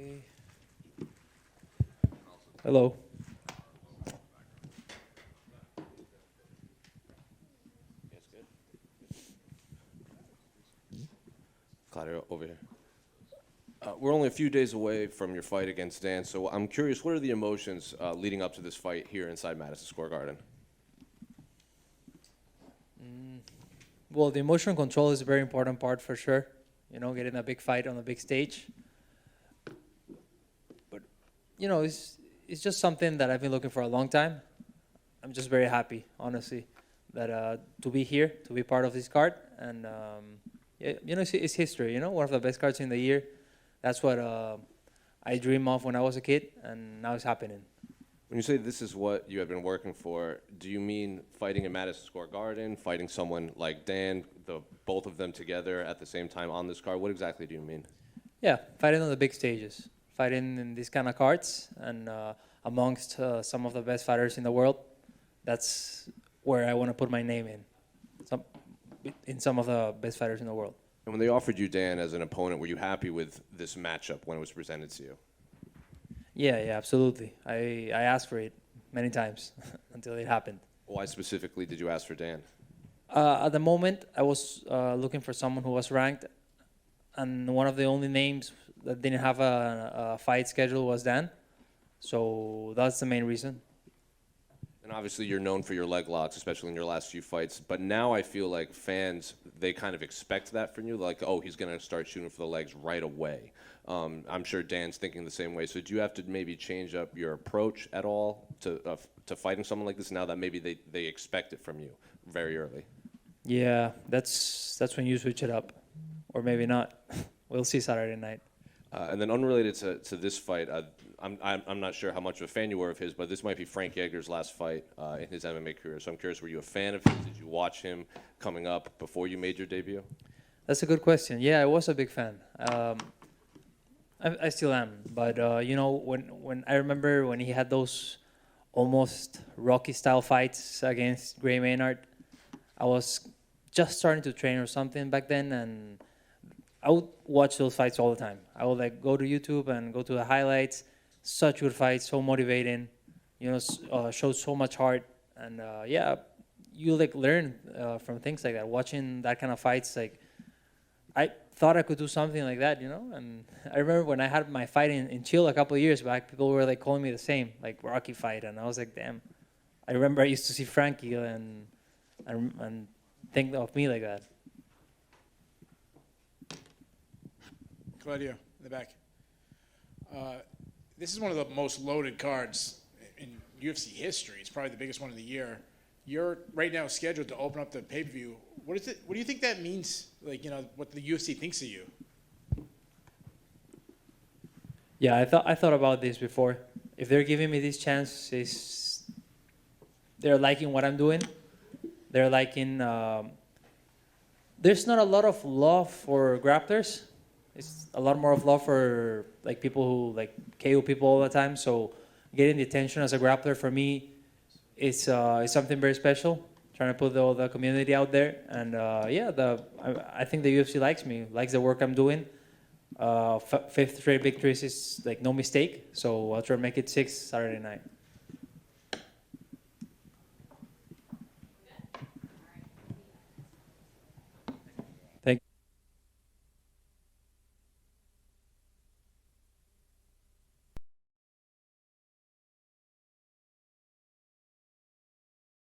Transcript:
Okay. Hello. Yes, good. Claudio, over here. We're only a few days away from your fight against Dan, so I'm curious, what are the emotions leading up to this fight here inside Madison Square Garden? Well, the emotional control is a very important part for sure. You know, getting a big fight on a big stage. But, you know, it's just something that I've been looking for a long time. I'm just very happy, honestly, that to be here, to be part of this card. And, yeah, you know, it's history, you know, one of the best cards in the year. That's what I dreamed of when I was a kid, and now it's happening. When you say this is what you have been working for, do you mean fighting in Madison Square Garden, fighting someone like Dan, both of them together at the same time on this card? What exactly do you mean? Yeah, fighting on the big stages, fighting in these kind of cards, and amongst some of the best fighters in the world. That's where I want to put my name in some of the best fighters in the world. And when they offered you Dan as an opponent, were you happy with this matchup when it was presented to you? Yeah, absolutely. I asked for it many times until it happened. Why specifically did you ask for Dan? At the moment, I was looking for someone who was ranked, and one of the only names that didn't have a fight schedule was Dan. So that's the main reason. And obviously you're known for your leg locks, especially in your last few fights. But now I feel like fans, they kind of expect that from you. Like, oh, he's going to start shooting for the legs right away. I'm sure Dan's thinking the same way. So do you have to maybe change up your approach at all to fighting someone like this now that maybe they expect it from you very early? Yeah, that's when you switch it up. Or maybe not. We'll see Saturday night. And then unrelated to this fight, I'm not sure how much of a fan you were of his, but this might be Frank Yeager's last fight in his MMA career. So I'm curious, were you a fan of his? Did you watch him coming up before you made your debut? That's a good question. Yeah, I was a big fan. I still am. But, you know, when I remember when he had those almost Rocky-style fights against Gray Maynard, I was just starting to train or something back then, and I would watch those fights all the time. I would like go to YouTube and go to the highlights. Such good fights, so motivating. You know, shows so much heart, and yeah, you like learn from things like that. Watching that kind of fights, like I thought I could do something like that, you know. And I remember when I had my fight in Chile a couple of years back, people were like calling me the same, like Rocky fight, and I was like, damn. I remember I used to see Frankie and think of me like that. Claudio, in the back. This is one of the most loaded cards in UFC history. It's probably the biggest one of the year. You're right now scheduled to open up the pay-per-view. What do you think that means? Like, you know, what the UFC thinks of you? Yeah, I thought about this before. If they're giving me this chance, they're liking what I'm doing. They're liking. There's not a lot of love for grapplers. It's a lot more of love for like people who like KO people all the time. So getting the attention as a grappler for me is something very special. Trying to put all the community out there, and yeah, I think the UFC likes the work I'm doing. Fifth straight victories is like no mistake. So I'll try to make it 6 Saturday night.